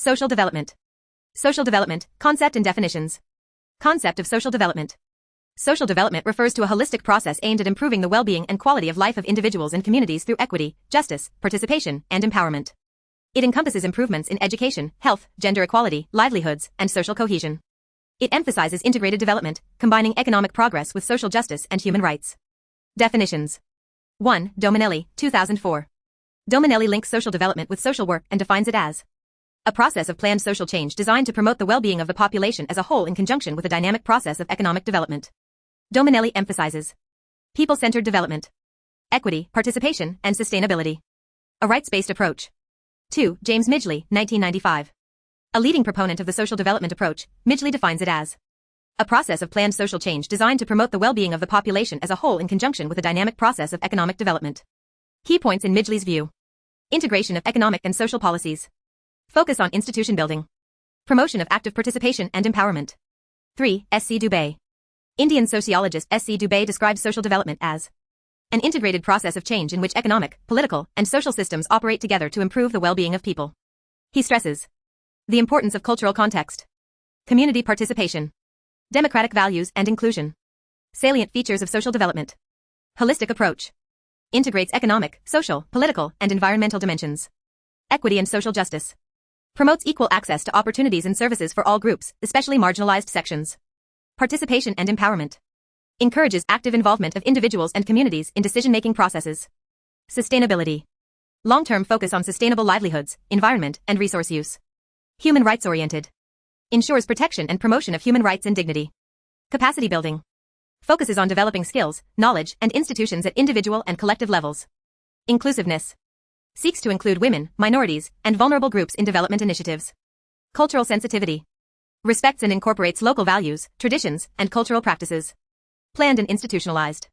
Social development. Social development, concept and definitions. Concept of social development. Social development refers to a holistic process aimed at improving the well-being and quality of life of individuals and communities through equity, justice, participation, and empowerment. It encompasses improvements in education, health, gender equality, livelihoods, and social cohesion. It emphasizes integrated development, combining economic progress with social justice and human rights. Definitions. 1. Dominelli, 2004. Dominelli links social development with social work and defines it as a process of planned social change designed to promote the well-being of the population as a whole in conjunction with a dynamic process of economic development. Dominelli emphasizes people-centered development, equity, participation, and sustainability. A rights-based approach. 2. James Midgley, 1995. A leading proponent of the social development approach, Midgley defines it as a process of planned social change designed to promote the well-being of the population as a whole in conjunction with a dynamic process of economic development. Key points in Midgley's view. Integration of economic and social policies. Focus on institution building. Promotion of active participation and empowerment. 3. S.C. Dubé. Indian sociologist S.C. Dubé describes social development as an integrated process of change in which economic, political, and social systems operate together to improve the well-being of people. He stresses the importance of cultural context, community participation, democratic values and inclusion. Salient features of social development. Holistic approach. Integrates economic, social, political, and environmental dimensions. Equity and social justice. Promotes equal access to opportunities and services for all groups, especially marginalized sections. Participation and empowerment. Encourages active involvement of individuals and communities in decision-making processes. Sustainability. Long-term focus on sustainable livelihoods, environment, and resource use. Human rights-oriented. Ensures protection and promotion of human rights and dignity. Capacity building. Focuses on developing skills, knowledge, and institutions at individual and collective levels. Inclusiveness. Seeks to include women, minorities, and vulnerable groups in development initiatives. Cultural sensitivity. Respects and incorporates local values, traditions, and cultural practices. Planned and institutionalized.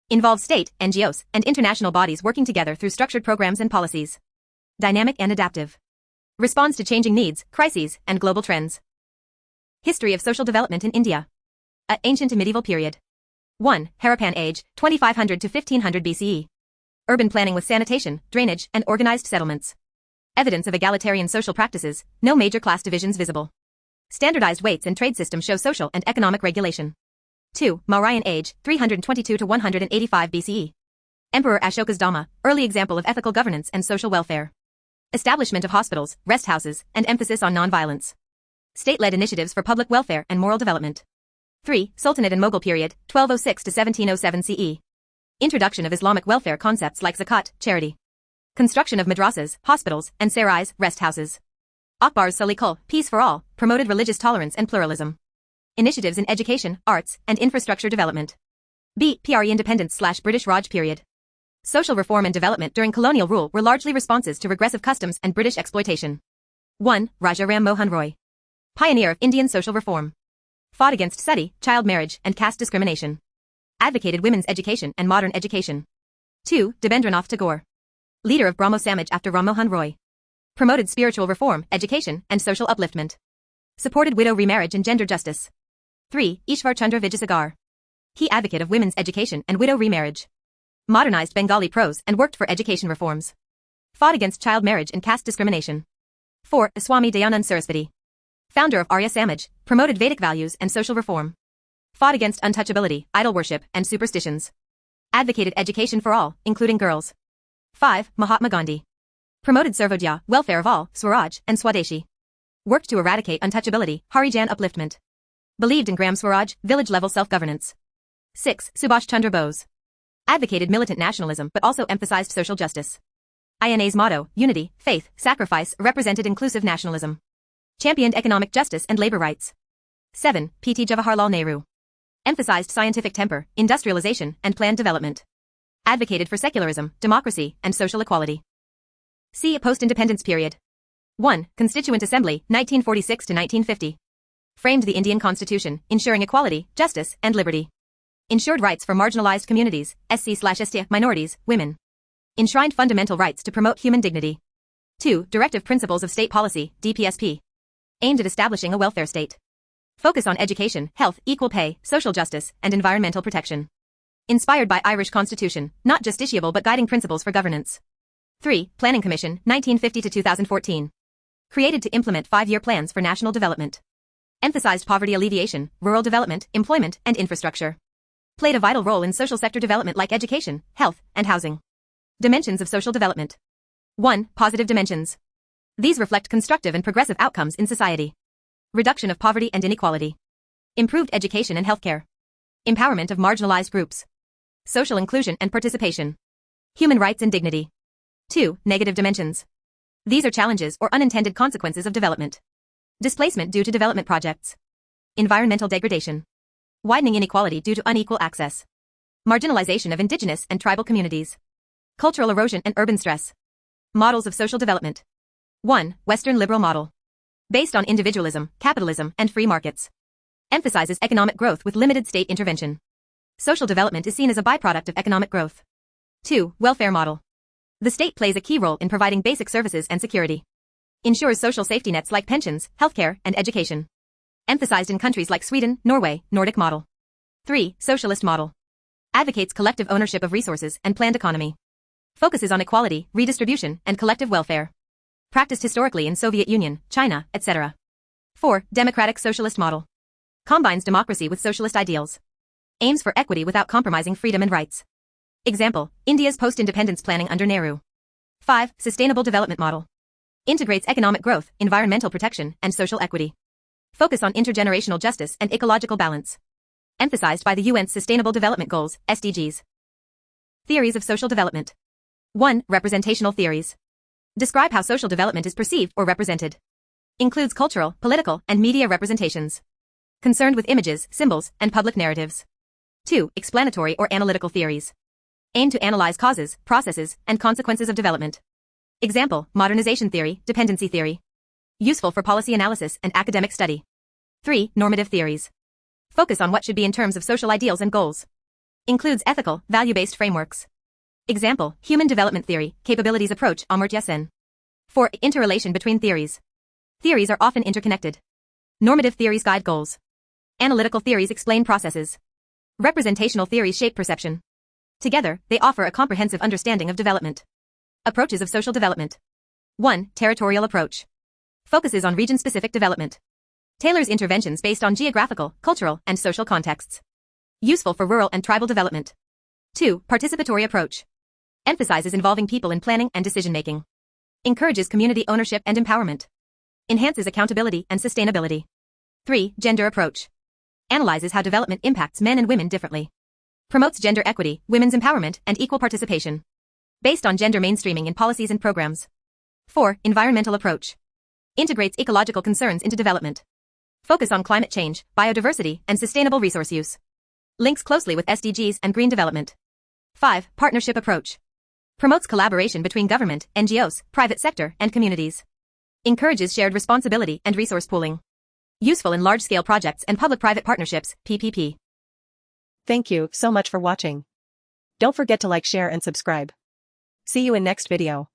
Involves state, NGOs, and international bodies working together through structured programs and policies. Dynamic and adaptive. Responds to changing needs, crises, and global trends. History of social development in India. Ancient to medieval period. 1. Harappan age, 2500 to 1500 BCE. Urban planning with sanitation, drainage, and organized settlements. Evidence of egalitarian social practices, no major class divisions visible. Standardized weights and trade system show social and economic regulation. 2. Mauryan age, 322 to 185 BCE. Emperor Ashoka's Dhamma, early example of ethical governance and social welfare. Establishment of hospitals, rest houses, and emphasis on non-violence. State-led initiatives for public welfare and moral development. 3. Sultanate and Mughal period, 1206 to 1707 CE. Introduction of Islamic welfare concepts like zakat, charity. Construction of madrasas, hospitals, and sarais, rest houses. Akbar's Salikul, peace for all, promoted religious tolerance and pluralism. Initiatives in education, arts, and infrastructure development. B. PRE independence/British Raj period. Social reform and development during colonial rule were largely responses to regressive customs and British exploitation. 1. Raja Ram Mohan Roy. Pioneer of Indian social reform. Fought against sati, child marriage, and caste discrimination. Advocated women's education and modern education. 2. Debendranath Tagore. Leader of Brahmo Samaj after Ram Mohan Roy. Promoted spiritual reform, education, and social upliftment. Supported widow remarriage and gender justice. 3. Ishwar Chandra Vijayasagar. He advocate of women's education and widow remarriage. Modernized Bengali prose and worked for education reforms. Fought against child marriage and caste discrimination. 4. Swami Dayanand Saraswati. Founder of Arya Samaj, promoted Vedic values and social reform. Fought against untouchability, idol worship, and superstitions. Advocated education for all, including girls. 5. Mahatma Gandhi. Promoted Sarvodaya, welfare of all, Swaraj, and Swadeshi. Worked to eradicate untouchability, Harijan upliftment. Believed in Gram Swaraj, village-level self-governance. 6. Subhash Chandra Bose. Advocated militant nationalism but also emphasized social justice. INA's motto, unity, faith, sacrifice, represented inclusive nationalism. Championed economic justice and labor rights. 7. P.T. Jawaharlal Nehru. Emphasized scientific temper, industrialization, and planned development. Advocated for secularism, democracy, and social equality. See post-independence period. 1. Constituent Assembly, 1946 to 1950. Framed the Indian Constitution, ensuring equality, justice, and liberty. Ensured rights for marginalized communities, SC/ST, minorities, women. Enshrined fundamental rights to promote human dignity. 2. Directive Principles of State Policy, DPSP. Aimed at establishing a welfare state. Focus on education, health, equal pay, social justice, and environmental protection. Inspired by Irish Constitution, not justiciable but guiding principles for governance. 3. Planning Commission, 1950 to 2014. Created to implement 5-year plans for national development. Emphasized poverty alleviation, rural development, employment, and infrastructure. Played a vital role in social sector development like education, health, and housing. Dimensions of social development. 1. Positive dimensions. These reflect constructive and progressive outcomes in society. Reduction of poverty and inequality. Improved education and healthcare. Empowerment of marginalized groups. Social inclusion and participation. Human rights and dignity. 2. Negative dimensions. These are challenges or unintended consequences of development. Displacement due to development projects. Environmental degradation. Widening inequality due to unequal access. Marginalization of indigenous and tribal communities. Cultural erosion and urban stress. Models of social development. 1. Western liberal model. Based on individualism, capitalism, and free markets. Emphasizes economic growth with limited state intervention. Social development is seen as a byproduct of economic growth. 2. Welfare model. The state plays a key role in providing basic services and security. Ensures social safety nets like pensions, healthcare, and education. Emphasized in countries like Sweden, Norway, Nordic model. 3. Socialist model. Advocates collective ownership of resources and planned economy. Focuses on equality, redistribution, and collective welfare. Practiced historically in Soviet Union, China, etc. 4. Democratic socialist model. Combines democracy with socialist ideals. Aims for equity without compromising freedom and rights. Example, India's post-independence planning under Nehru. 5. Sustainable development model. Integrates economic growth, environmental protection, and social equity. Focus on intergenerational justice and ecological balance. Emphasized by the UN's Sustainable Development Goals, SDGs. Theories of social development. 1. Representational theories. Describe how social development is perceived or represented. Includes cultural, political, and media representations. Concerned with images, symbols, and public narratives. 2. Explanatory or analytical theories. Aim to analyze causes, processes, and consequences of development. Example, modernization theory, dependency theory. Useful for policy analysis and academic study. 3. Normative theories. Focus on what should be in terms of social ideals and goals. Includes ethical, value-based frameworks. Example, human development theory, capabilities approach, Amartya Sen. 4. Interrelation between theories. Theories are often interconnected. Normative theories guide goals. Analytical theories explain processes. Representational theories shape perception. Together, they offer a comprehensive understanding of development. Approaches of social development. 1. Territorial approach. Focuses on region-specific development. Tailors interventions based on geographical, cultural, and social contexts. Useful for rural and tribal development. 2. Participatory approach. Emphasizes involving people in planning and decision-making. Encourages community ownership and empowerment. Enhances accountability and sustainability. 3. Gender approach. Analyzes how development impacts men and women differently. Promotes gender equity, women's empowerment, and equal participation. Based on gender mainstreaming in policies and programs. 4. Environmental approach. Integrates ecological concerns into development. Focus on climate change, biodiversity, and sustainable resource use. Links closely with SDGs and green development. 5. Partnership approach. Promotes collaboration between government, NGOs, private sector, and communities. Encourages shared responsibility and resource pooling. Useful in large-scale projects and public-private partnerships, PPP. Thank you so much for watching. Don't forget to like, share, and subscribe. See you in next video.